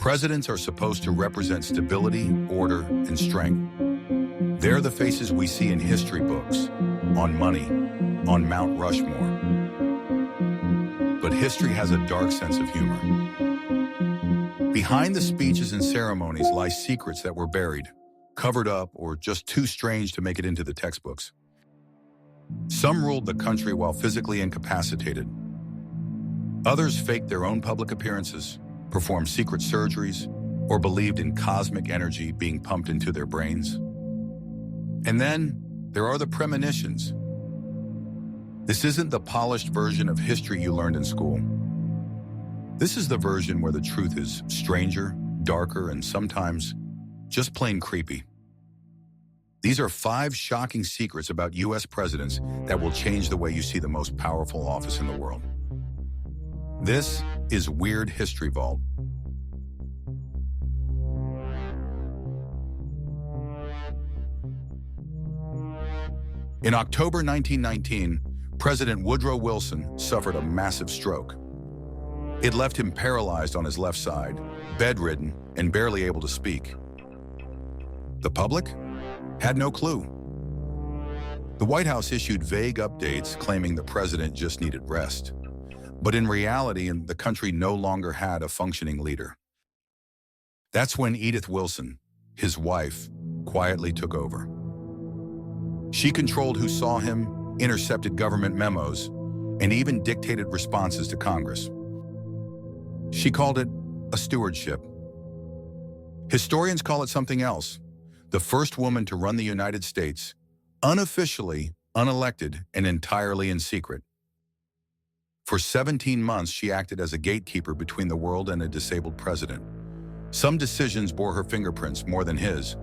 Presidents are supposed to represent stability, order, and strength. They're the faces we see in history books, on money, on Mount Rushmore. But history has a dark sense of humor. Behind the speeches and ceremonies lie secrets that were buried, covered up, or just too strange to make it into the textbooks. Some ruled the country while physically incapacitated. Others faked their own public appearances, performed secret surgeries, or believed in cosmic energy being pumped into their brains. And then there are the premonitions. This isn't the polished version of history you learned in school. This is the version where the truth is stranger, darker, and sometimes just plain creepy. These are 5 shocking secrets about U.S. presidents that will change the way you see the most powerful office in the world. This is Weird History Vault. In October 1919, President Woodrow Wilson suffered a massive stroke. It left him paralyzed on his left side, bedridden, and barely able to speak. The public had no clue. The White House issued vague updates claiming the president just needed rest. But in reality, the country no longer had a functioning leader. That's when Edith Wilson, his wife, quietly took over. She controlled who saw him, intercepted government memos, and even dictated responses to Congress. She called it a stewardship. Historians call it something else: the first woman to run the United States, unofficially, unelected, and entirely in secret. For 17 months, she acted as a gatekeeper between the world and a disabled president. Some decisions bore her fingerprints more than his.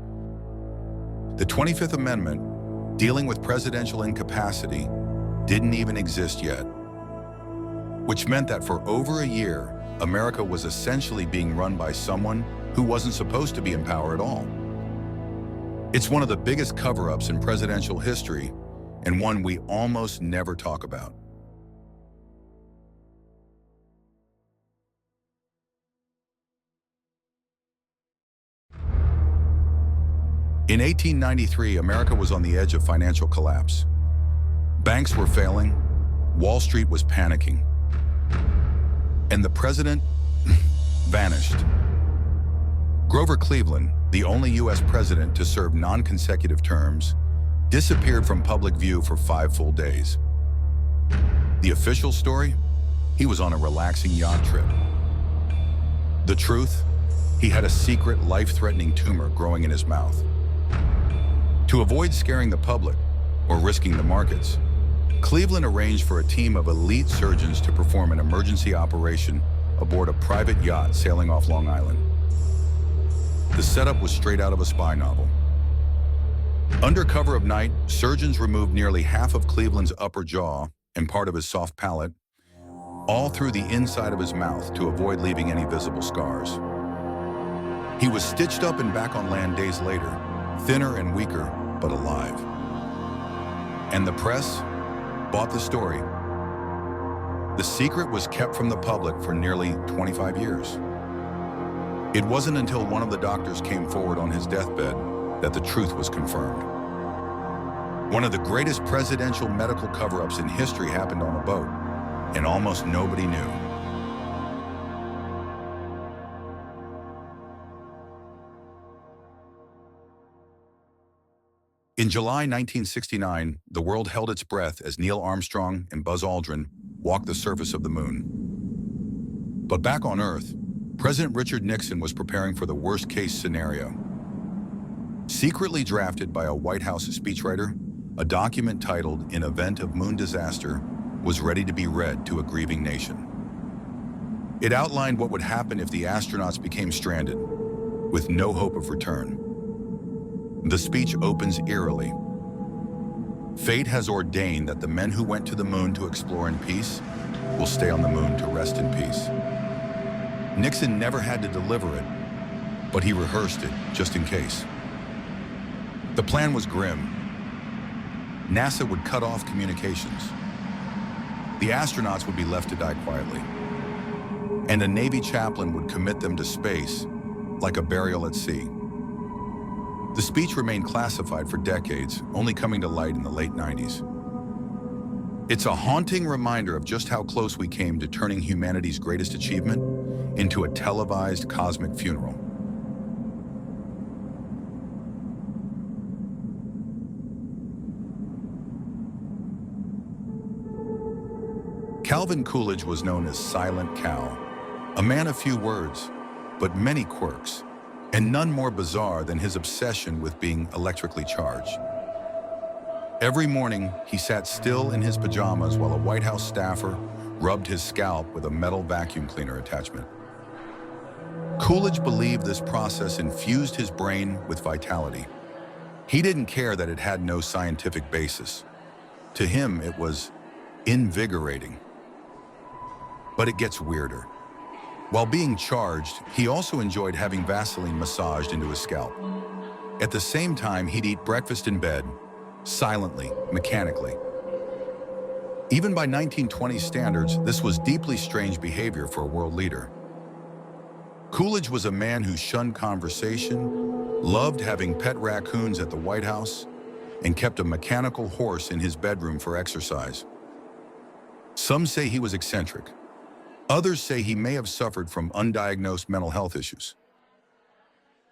The 25th Amendment, dealing with presidential incapacity, didn't even exist yet, which meant that for over a year, America was essentially being run by someone who wasn't supposed to be in power at all. It's one of the biggest cover-ups in presidential history, and one we almost never talk about. In 1893, America was on the edge of financial collapse. Banks were failing, Wall Street was panicking, and the president vanished. Grover Cleveland, the only U.S. president to serve non-consecutive terms, disappeared from public view for 5 full days. The official story? He was on a relaxing yacht trip. The truth? He had a secret, life-threatening tumor growing in his mouth. To avoid scaring the public or risking the markets, Cleveland arranged for a team of elite surgeons to perform an emergency operation aboard a private yacht sailing off Long Island. The setup was straight out of a spy novel. Under cover of night, surgeons removed nearly half of Cleveland's upper jaw and part of his soft palate, all through the inside of his mouth to avoid leaving any visible scars. He was stitched up and back on land days later, thinner and weaker, but alive. And the press bought the story. The secret was kept from the public for nearly 25 years. It wasn't until one of the doctors came forward on his deathbed that the truth was confirmed. One of the greatest presidential medical cover-ups in history happened on a boat, and almost nobody knew. In July 1969, the world held its breath as Neil Armstrong and Buzz Aldrin walked the surface of the moon. But back on Earth, President Richard Nixon was preparing for the worst-case scenario. Secretly drafted by a White House speechwriter, a document titled "In Event of Moon Disaster" was ready to be read to a grieving nation. It outlined what would happen if the astronauts became stranded, with no hope of return. The speech opens eerily. Fate has ordained that the men who went to the moon to explore in peace will stay on the moon to rest in peace. Nixon never had to deliver it, but he rehearsed it just in case. The plan was grim. NASA would cut off communications. The astronauts would be left to die quietly, and a Navy chaplain would commit them to space like a burial at sea. The speech remained classified for decades, only coming to light in the late 90s. It's a haunting reminder of just how close we came to turning humanity's greatest achievement into a televised cosmic funeral. Calvin Coolidge was known as Silent Cal, a man of few words, but many quirks, and none more bizarre than his obsession with being electrically charged. Every morning, he sat still in his pajamas while a White House staffer rubbed his scalp with a metal vacuum cleaner attachment. Coolidge believed this process infused his brain with vitality. He didn't care that it had no scientific basis. To him, it was invigorating. But it gets weirder. While being charged, he also enjoyed having Vaseline massaged into his scalp. At the same time, he'd eat breakfast in bed, silently, mechanically. Even by 1920s standards, this was deeply strange behavior for a world leader. Coolidge was a man who shunned conversation, loved having pet raccoons at the White House, and kept a mechanical horse in his bedroom for exercise. Some say he was eccentric. Others say he may have suffered from undiagnosed mental health issues.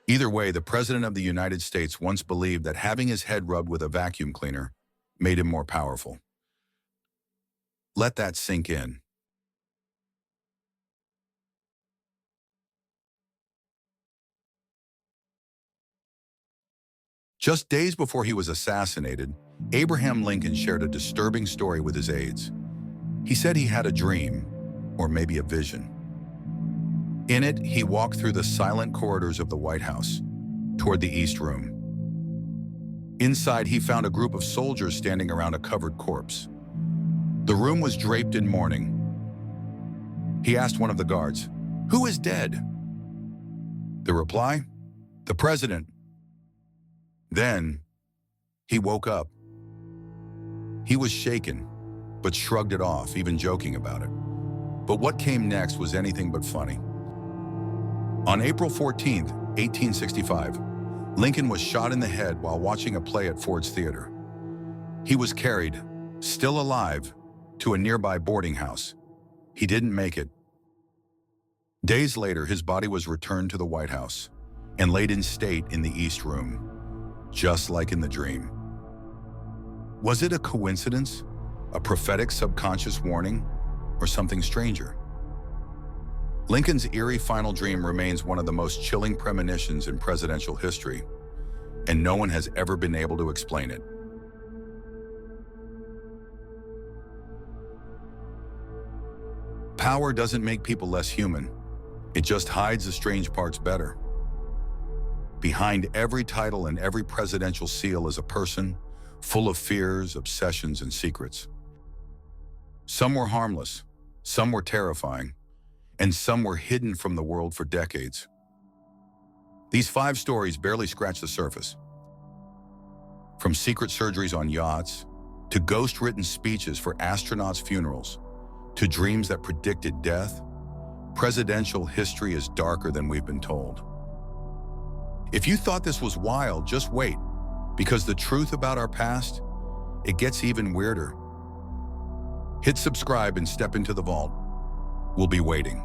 Either way, the President of the United States once believed that having his head rubbed with a vacuum cleaner made him more powerful. Let that sink in. Just days before he was assassinated, Abraham Lincoln shared a disturbing story with his aides. He said he had a dream, or maybe a vision. In it, he walked through the silent corridors of the White House, toward the East Room. Inside, he found a group of soldiers standing around a covered corpse. The room was draped in mourning. He asked one of the guards, "Who is dead?" The reply, "The president." Then, he woke up. He was shaken, but shrugged it off, even joking about it. But what came next was anything but funny. On April 14, 1865, Lincoln was shot in the head while watching a play at Ford's Theater. He was carried, still alive, to a nearby boarding house. He didn't make it. Days later, his body was returned to the White House and laid in state in the East Room, just like in the dream. Was it a coincidence, a prophetic subconscious warning, or something stranger? Lincoln's eerie final dream remains one of the most chilling premonitions in presidential history, and no one has ever been able to explain it. Power doesn't make people less human. It just hides the strange parts better. Behind every title and every presidential seal is a person full of fears, obsessions, and secrets. Some were harmless, some were terrifying, and some were hidden from the world for decades. These 5 stories barely scratch the surface. From secret surgeries on yachts, to ghost-written speeches for astronauts' funerals, to dreams that predicted death, presidential history is darker than we've been told. If you thought this was wild, just wait, because the truth about our past, it gets even weirder. Hit subscribe and step into the vault. We'll be waiting.